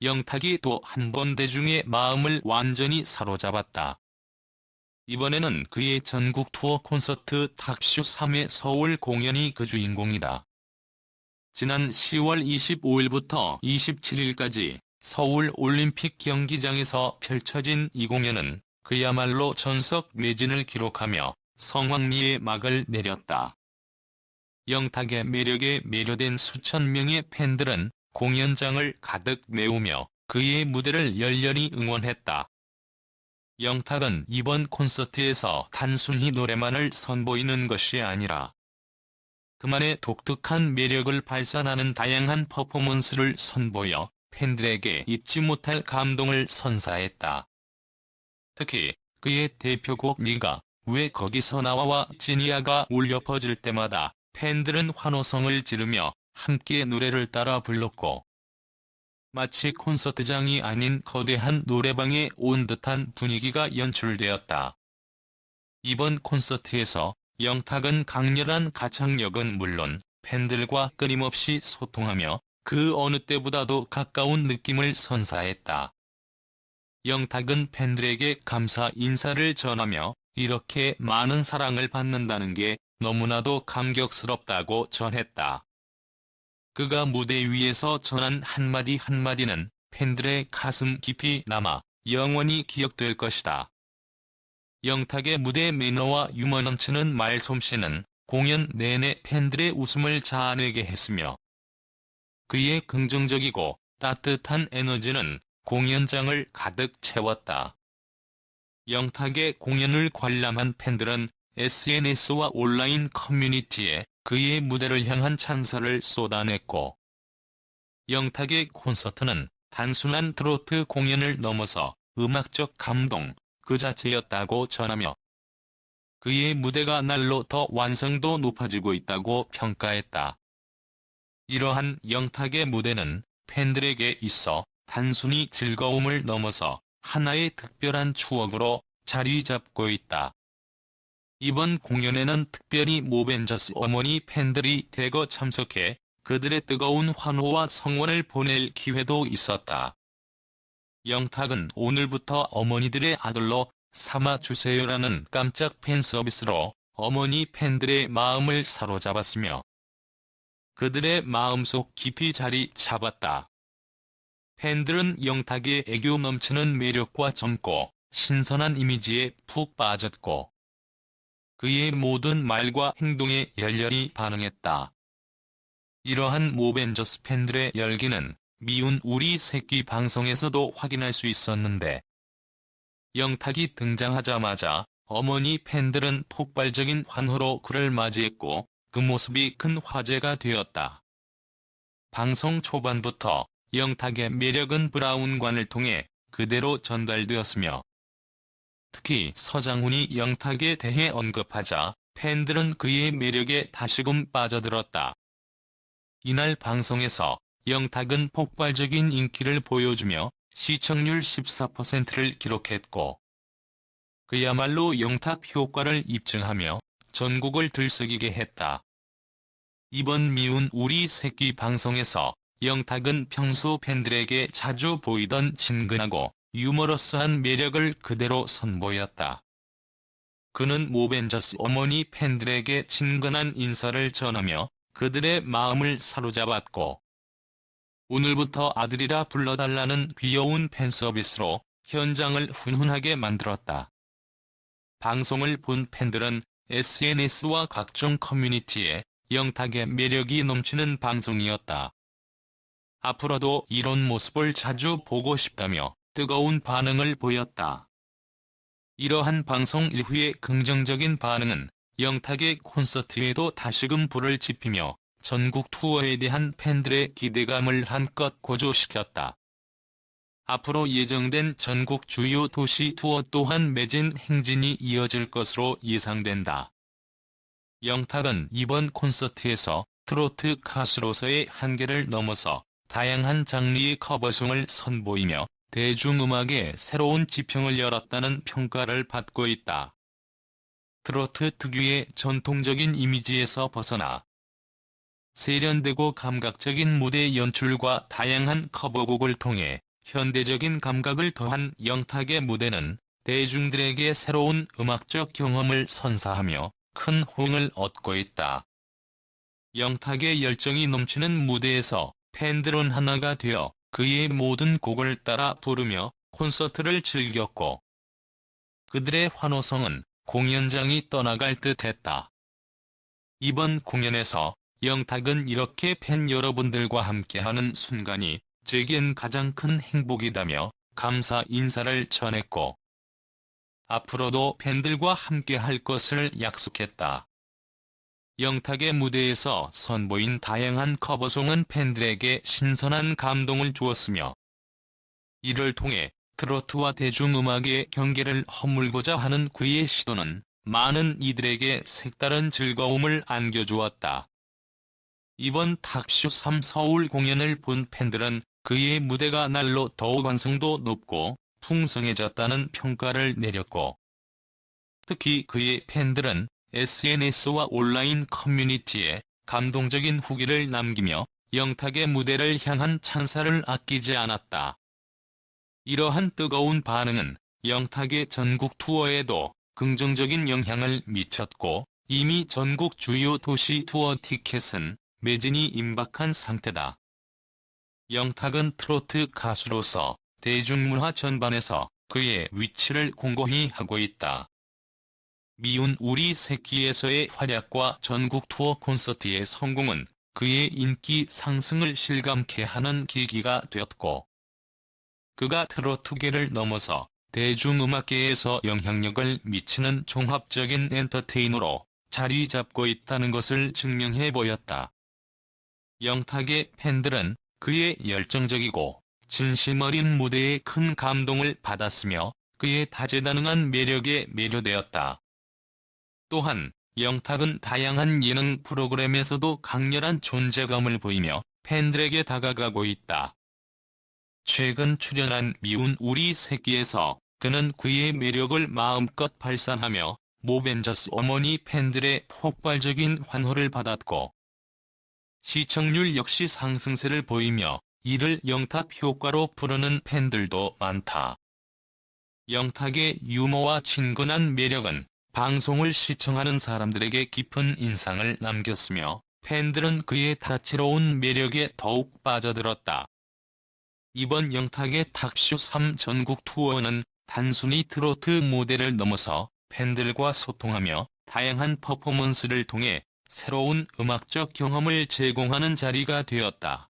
영탁이 또 한 번 대중의 마음을 완전히 사로잡았다. 이번에는 그의 전국 투어 콘서트 탁쇼 3회 서울 공연이 그 주인공이다. 지난 10월 25일부터 27일까지 서울 올림픽 경기장에서 펼쳐진 이 공연은 그야말로 전석 매진을 기록하며 성황리에 막을 내렸다. 영탁의 매력에 매료된 수천 명의 팬들은 공연장을 가득 메우며 그의 무대를 열렬히 응원했다. 영탁은 이번 콘서트에서 단순히 노래만을 선보이는 것이 아니라 그만의 독특한 매력을 발산하는 다양한 퍼포먼스를 선보여 팬들에게 잊지 못할 감동을 선사했다. 특히 그의 대표곡 네가 왜 거기서 나와와 지니아가 울려 퍼질 때마다 팬들은 환호성을 지르며 함께 노래를 따라 불렀고, 마치 콘서트장이 아닌 거대한 노래방에 온 듯한 분위기가 연출되었다. 이번 콘서트에서 영탁은 강렬한 가창력은 물론 팬들과 끊임없이 소통하며 그 어느 때보다도 가까운 느낌을 선사했다. 영탁은 팬들에게 감사 인사를 전하며 이렇게 많은 사랑을 받는다는 게 너무나도 감격스럽다고 전했다. 그가 무대 위에서 전한 한마디 한마디는 팬들의 가슴 깊이 남아 영원히 기억될 것이다. 영탁의 무대 매너와 유머 넘치는 말솜씨는 공연 내내 팬들의 웃음을 자아내게 했으며, 그의 긍정적이고 따뜻한 에너지는 공연장을 가득 채웠다. 영탁의 공연을 관람한 팬들은 SNS와 온라인 커뮤니티에 그의 무대를 향한 찬사를 쏟아냈고, 영탁의 콘서트는 단순한 트로트 공연을 넘어서 음악적 감동 그 자체였다고 전하며 그의 무대가 날로 더 완성도 높아지고 있다고 평가했다. 이러한 영탁의 무대는 팬들에게 있어 단순히 즐거움을 넘어서 하나의 특별한 추억으로 자리 잡고 있다. 이번 공연에는 특별히 모벤져스 어머니 팬들이 대거 참석해 그들의 뜨거운 환호와 성원을 보낼 기회도 있었다. 영탁은 오늘부터 어머니들의 아들로 삼아주세요라는 깜짝 팬 서비스로 어머니 팬들의 마음을 사로잡았으며 그들의 마음속 깊이 자리 잡았다. 팬들은 영탁의 애교 넘치는 매력과 젊고 신선한 이미지에 푹 빠졌고 그의 모든 말과 행동에 열렬히 반응했다. 이러한 모벤져스 팬들의 열기는 미운 우리 새끼 방송에서도 확인할 수 있었는데, 영탁이 등장하자마자 어머니 팬들은 폭발적인 환호로 그를 맞이했고 그 모습이 큰 화제가 되었다. 방송 초반부터 영탁의 매력은 브라운관을 통해 그대로 전달되었으며, 특히 서장훈이 영탁에 대해 언급하자 팬들은 그의 매력에 다시금 빠져들었다. 이날 방송에서 영탁은 폭발적인 인기를 보여주며 시청률 14%를 기록했고, 그야말로 영탁 효과를 입증하며 전국을 들썩이게 했다. 이번 미운 우리 새끼 방송에서 영탁은 평소 팬들에게 자주 보이던 친근하고 유머러스한 매력을 그대로 선보였다. 그는 모벤져스 어머니 팬들에게 친근한 인사를 전하며 그들의 마음을 사로잡았고, 오늘부터 아들이라 불러달라는 귀여운 팬서비스로 현장을 훈훈하게 만들었다. 방송을 본 팬들은 SNS와 각종 커뮤니티에 영탁의 매력이 넘치는 방송이었다. 앞으로도 이런 모습을 자주 보고 싶다며 뜨거운 반응을 보였다. 이러한 방송 이후의 긍정적인 반응은 영탁의 콘서트에도 다시금 불을 지피며 전국 투어에 대한 팬들의 기대감을 한껏 고조시켰다. 앞으로 예정된 전국 주요 도시 투어 또한 매진 행진이 이어질 것으로 예상된다. 영탁은 이번 콘서트에서 트로트 가수로서의 한계를 넘어서 다양한 장르의 커버송을 선보이며 대중음악의 새로운 지평을 열었다는 평가를 받고 있다. 트로트 특유의 전통적인 이미지에서 벗어나 세련되고 감각적인 무대 연출과 다양한 커버곡을 통해 현대적인 감각을 더한 영탁의 무대는 대중들에게 새로운 음악적 경험을 선사하며 큰 호응을 얻고 있다. 영탁의 열정이 넘치는 무대에서 팬들은 하나가 되어 그의 모든 곡을 따라 부르며 콘서트를 즐겼고, 그들의 환호성은 공연장이 떠나갈 듯했다. 이번 공연에서 영탁은 이렇게 팬 여러분들과 함께하는 순간이 제겐 가장 큰 행복이다며 감사 인사를 전했고, 앞으로도 팬들과 함께할 것을 약속했다. 영탁의 무대에서 선보인 다양한 커버송은 팬들에게 신선한 감동을 주었으며, 이를 통해 트로트와 대중음악의 경계를 허물고자 하는 그의 시도는 많은 이들에게 색다른 즐거움을 안겨주었다. 이번 탁쇼 3 서울 공연을 본 팬들은 그의 무대가 날로 더욱 완성도 높고 풍성해졌다는 평가를 내렸고, 특히 그의 팬들은 SNS와 온라인 커뮤니티에 감동적인 후기를 남기며 영탁의 무대를 향한 찬사를 아끼지 않았다. 이러한 뜨거운 반응은 영탁의 전국 투어에도 긍정적인 영향을 미쳤고, 이미 전국 주요 도시 투어 티켓은 매진이 임박한 상태다. 영탁은 트로트 가수로서 대중문화 전반에서 그의 위치를 공고히 하고 있다. 미운 우리 새끼에서의 활약과 전국 투어 콘서트의 성공은 그의 인기 상승을 실감케 하는 계기가 되었고, 그가 트로트계를 넘어서 대중음악계에서 영향력을 미치는 종합적인 엔터테이너로 자리 잡고 있다는 것을 증명해 보였다. 영탁의 팬들은 그의 열정적이고 진심 어린 무대에 큰 감동을 받았으며 그의 다재다능한 매력에 매료되었다. 또한 영탁은 다양한 예능 프로그램에서도 강렬한 존재감을 보이며 팬들에게 다가가고 있다. 최근 출연한 미운 우리 새끼에서 그는 그의 매력을 마음껏 발산하며 모벤져스 어머니 팬들의 폭발적인 환호를 받았고, 시청률 역시 상승세를 보이며 이를 영탁 효과로 부르는 팬들도 많다. 영탁의 유머와 친근한 매력은 방송을 시청하는 사람들에게 깊은 인상을 남겼으며 팬들은 그의 다채로운 매력에 더욱 빠져들었다. 이번 영탁의 탁쇼 3 전국 투어는 단순히 트로트 무대를 넘어서 팬들과 소통하며 다양한 퍼포먼스를 통해 새로운 음악적 경험을 제공하는 자리가 되었다.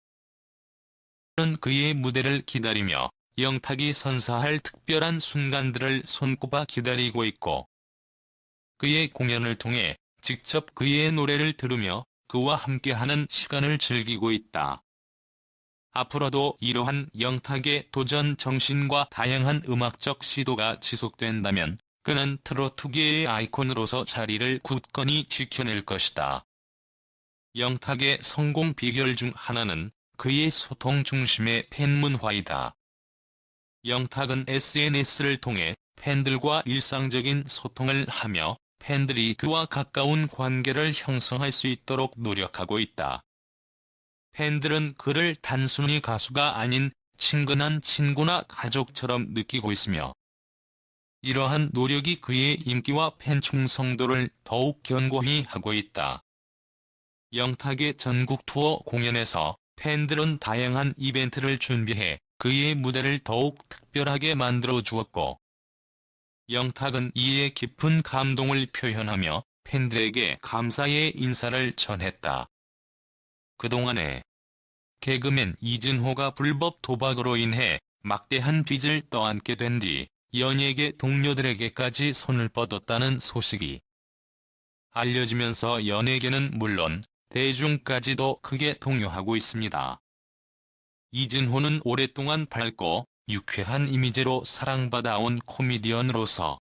는 그의 무대를 기다리며 영탁이 선사할 특별한 순간들을 손꼽아 기다리고 있고, 그의 공연을 통해 직접 그의 노래를 들으며 그와 함께하는 시간을 즐기고 있다. 앞으로도 이러한 영탁의 도전 정신과 다양한 음악적 시도가 지속된다면 그는 트로트계의 아이콘으로서 자리를 굳건히 지켜낼 것이다. 영탁의 성공 비결 중 하나는 그의 소통 중심의 팬문화이다. 영탁은 SNS를 통해 팬들과 일상적인 소통을 하며 팬들이 그와 가까운 관계를 형성할 수 있도록 노력하고 있다. 팬들은 그를 단순히 가수가 아닌 친근한 친구나 가족처럼 느끼고 있으며, 이러한 노력이 그의 인기와 팬 충성도를 더욱 견고히 하고 있다. 영탁의 전국 투어 공연에서 팬들은 다양한 이벤트를 준비해 그의 무대를 더욱 특별하게 만들어 주었고, 영탁은 이에 깊은 감동을 표현하며 팬들에게 감사의 인사를 전했다. 그동안에 개그맨 이진호가 불법 도박으로 인해 막대한 빚을 떠안게 된 뒤 연예계 동료들에게까지 손을 뻗었다는 소식이 알려지면서 연예계는 물론 대중까지도 크게 동요하고 있습니다. 이진호는 오랫동안 밝고 유쾌한 이미지로 사랑받아온 코미디언으로서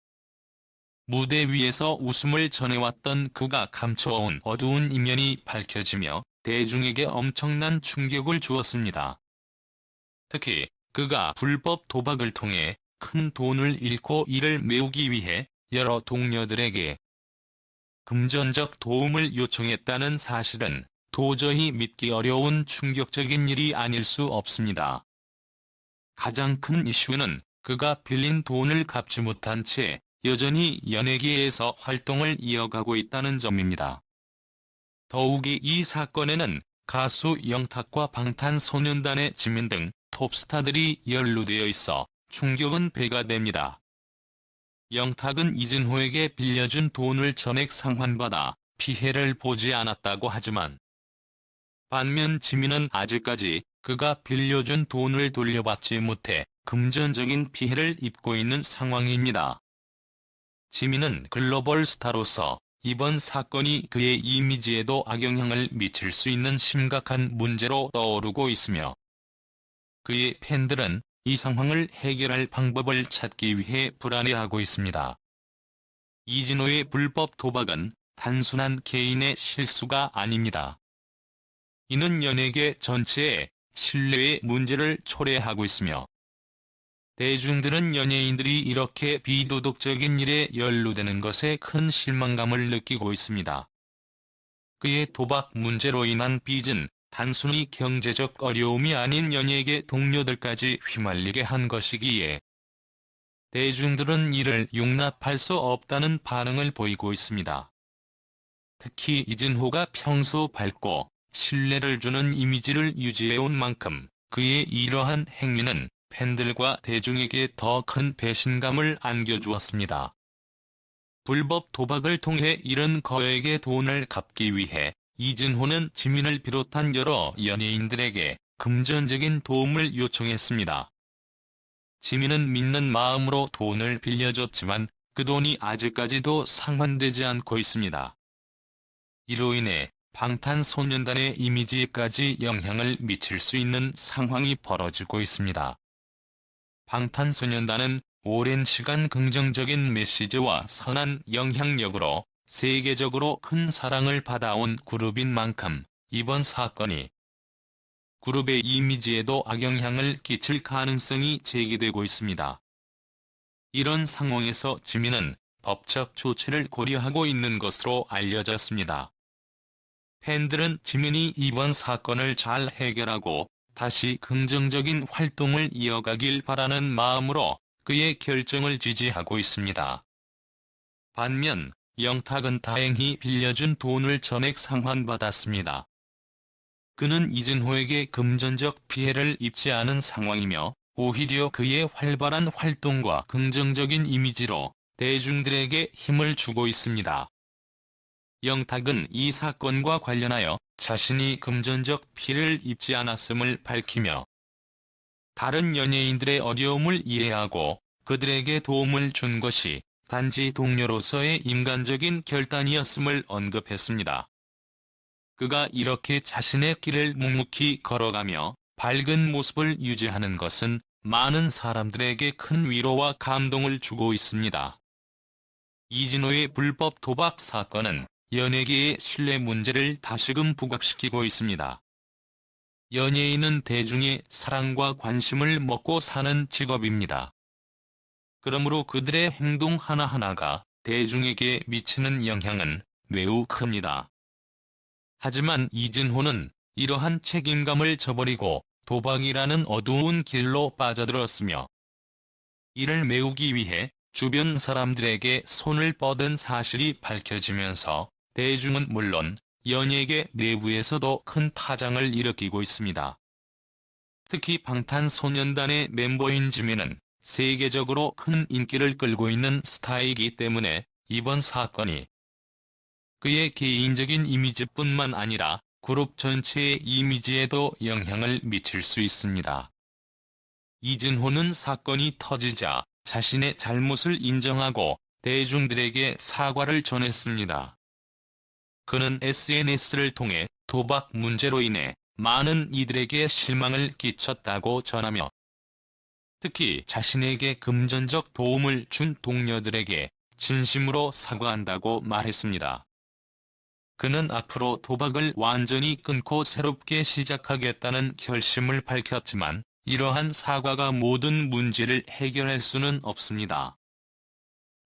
무대 위에서 웃음을 전해왔던 그가 감춰온 어두운 이면이 밝혀지며 대중에게 엄청난 충격을 주었습니다. 특히 그가 불법 도박을 통해 큰 돈을 잃고 이를 메우기 위해 여러 동료들에게 금전적 도움을 요청했다는 사실은 도저히 믿기 어려운 충격적인 일이 아닐 수 없습니다. 가장 큰 이슈는 그가 빌린 돈을 갚지 못한 채 여전히 연예계에서 활동을 이어가고 있다는 점입니다. 더욱이 이 사건에는 가수 영탁과 방탄소년단의 지민 등 톱스타들이 연루되어 있어 충격은 배가 됩니다. 영탁은 이진호에게 빌려준 돈을 전액 상환받아 피해를 보지 않았다고 하지만, 반면 지민은 아직까지 그가 빌려준 돈을 돌려받지 못해 금전적인 피해를 입고 있는 상황입니다. 지민은 글로벌 스타로서 이번 사건이 그의 이미지에도 악영향을 미칠 수 있는 심각한 문제로 떠오르고 있으며, 그의 팬들은 이 상황을 해결할 방법을 찾기 위해 불안해하고 있습니다. 이진호의 불법 도박은 단순한 개인의 실수가 아닙니다. 이는 연예계 전체의 신뢰의 문제를 초래하고 있으며, 대중들은 연예인들이 이렇게 비도덕적인 일에 연루되는 것에 큰 실망감을 느끼고 있습니다. 그의 도박 문제로 인한 빚은 단순히 경제적 어려움이 아닌 연예계 동료들까지 휘말리게 한 것이기에 대중들은 이를 용납할 수 없다는 반응을 보이고 있습니다. 특히 이진호가 평소 밝고 신뢰를 주는 이미지를 유지해온 만큼 그의 이러한 행위는 팬들과 대중에게 더 큰 배신감을 안겨주었습니다. 불법 도박을 통해 잃은 거액의 돈을 갚기 위해 이진호는 지민을 비롯한 여러 연예인들에게 금전적인 도움을 요청했습니다. 지민은 믿는 마음으로 돈을 빌려줬지만 그 돈이 아직까지도 상환되지 않고 있습니다. 이로 인해 방탄소년단의 이미지에까지 영향을 미칠 수 있는 상황이 벌어지고 있습니다. 방탄소년단은 오랜 시간 긍정적인 메시지와 선한 영향력으로 세계적으로 큰 사랑을 받아온 그룹인 만큼 이번 사건이 그룹의 이미지에도 악영향을 끼칠 가능성이 제기되고 있습니다. 이런 상황에서 지민은 법적 조치를 고려하고 있는 것으로 알려졌습니다. 팬들은 지민이 이번 사건을 잘 해결하고 다시 긍정적인 활동을 이어가길 바라는 마음으로 그의 결정을 지지하고 있습니다. 반면 영탁은 다행히 빌려준 돈을 전액 상환받았습니다. 그는 이진호에게 금전적 피해를 입지 않은 상황이며 오히려 그의 활발한 활동과 긍정적인 이미지로 대중들에게 힘을 주고 있습니다. 영탁은 이 사건과 관련하여 자신이 금전적 피해를 입지 않았음을 밝히며, 다른 연예인들의 어려움을 이해하고 그들에게 도움을 준 것이 단지 동료로서의 인간적인 결단이었음을 언급했습니다. 그가 이렇게 자신의 길을 묵묵히 걸어가며 밝은 모습을 유지하는 것은 많은 사람들에게 큰 위로와 감동을 주고 있습니다. 이진호의 불법 도박 사건은 연예계의 신뢰 문제를 다시금 부각시키고 있습니다. 연예인은 대중의 사랑과 관심을 먹고 사는 직업입니다. 그러므로 그들의 행동 하나하나가 대중에게 미치는 영향은 매우 큽니다. 하지만 이진호는 이러한 책임감을 저버리고 도박이라는 어두운 길로 빠져들었으며, 이를 메우기 위해 주변 사람들에게 손을 뻗은 사실이 밝혀지면서 대중은 물론 연예계 내부에서도 큰 파장을 일으키고 있습니다. 특히 방탄소년단의 멤버인 지민은 세계적으로 큰 인기를 끌고 있는 스타이기 때문에 이번 사건이 그의 개인적인 이미지뿐만 아니라 그룹 전체의 이미지에도 영향을 미칠 수 있습니다. 이진호는 사건이 터지자 자신의 잘못을 인정하고 대중들에게 사과를 전했습니다. 그는 SNS를 통해 도박 문제로 인해 많은 이들에게 실망을 끼쳤다고 전하며, 특히 자신에게 금전적 도움을 준 동료들에게 진심으로 사과한다고 말했습니다. 그는 앞으로 도박을 완전히 끊고 새롭게 시작하겠다는 결심을 밝혔지만, 이러한 사과가 모든 문제를 해결할 수는 없습니다.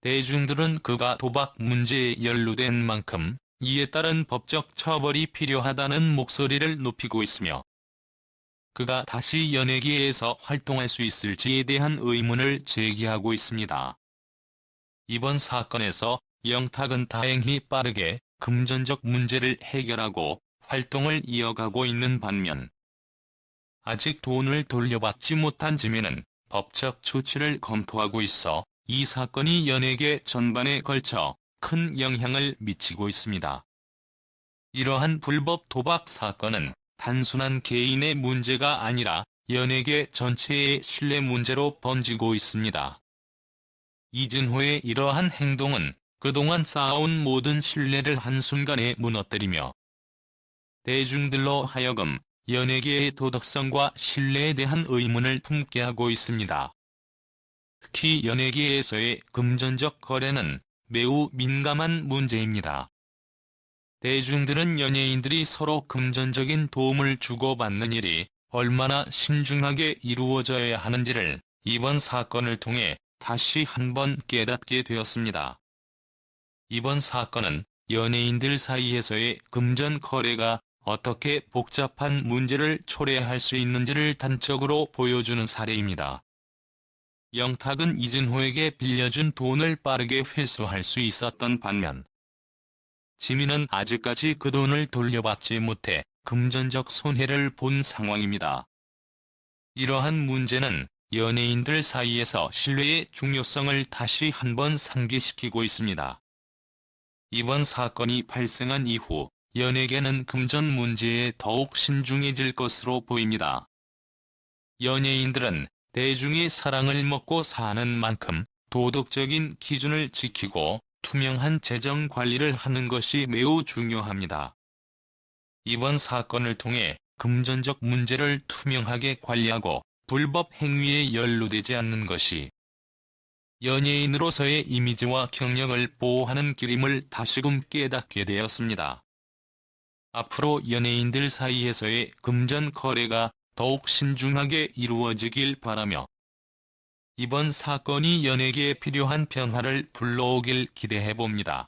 대중들은 그가 도박 문제에 연루된 만큼 이에 따른 법적 처벌이 필요하다는 목소리를 높이고 있으며, 그가 다시 연예계에서 활동할 수 있을지에 대한 의문을 제기하고 있습니다. 이번 사건에서 영탁은 다행히 빠르게 금전적 문제를 해결하고 활동을 이어가고 있는 반면, 아직 돈을 돌려받지 못한 지민은 법적 조치를 검토하고 있어 이 사건이 연예계 전반에 걸쳐 큰 영향을 미치고 있습니다. 이러한 불법 도박 사건은 단순한 개인의 문제가 아니라 연예계 전체의 신뢰 문제로 번지고 있습니다. 이진호의 이러한 행동은 그동안 쌓아온 모든 신뢰를 한순간에 무너뜨리며 대중들로 하여금 연예계의 도덕성과 신뢰에 대한 의문을 품게 하고 있습니다. 특히 연예계에서의 금전적 거래는 매우 민감한 문제입니다. 대중들은 연예인들이 서로 금전적인 도움을 주고받는 일이 얼마나 신중하게 이루어져야 하는지를 이번 사건을 통해 다시 한번 깨닫게 되었습니다. 이번 사건은 연예인들 사이에서의 금전 거래가 어떻게 복잡한 문제를 초래할 수 있는지를 단적으로 보여주는 사례입니다. 영탁은 이진호에게 빌려준 돈을 빠르게 회수할 수 있었던 반면, 지민은 아직까지 그 돈을 돌려받지 못해 금전적 손해를 본 상황입니다. 이러한 문제는 연예인들 사이에서 신뢰의 중요성을 다시 한번 상기시키고 있습니다. 이번 사건이 발생한 이후 연예계는 금전 문제에 더욱 신중해질 것으로 보입니다. 연예인들은 대중의 사랑을 먹고 사는 만큼 도덕적인 기준을 지키고 투명한 재정 관리를 하는 것이 매우 중요합니다. 이번 사건을 통해 금전적 문제를 투명하게 관리하고 불법 행위에 연루되지 않는 것이 연예인으로서의 이미지와 경력을 보호하는 길임을 다시금 깨닫게 되었습니다. 앞으로 연예인들 사이에서의 금전 거래가 더욱 신중하게 이루어지길 바라며, 이번 사건이 연예계에 필요한 변화를 불러오길 기대해봅니다.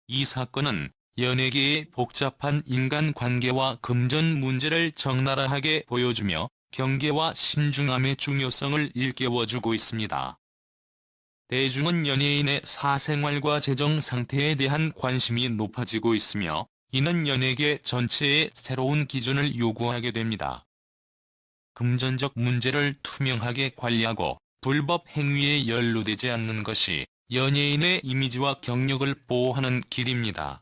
이 사건은 연예계의 복잡한 인간관계와 금전 문제를 적나라하게 보여주며 경계와 신중함의 중요성을 일깨워주고 있습니다. 대중은 연예인의 사생활과 재정 상태에 대한 관심이 높아지고 있으며, 이는 연예계 전체에 새로운 기준을 요구하게 됩니다. 금전적 문제를 투명하게 관리하고 불법 행위에 연루되지 않는 것이 연예인의 이미지와 경력을 보호하는 길입니다.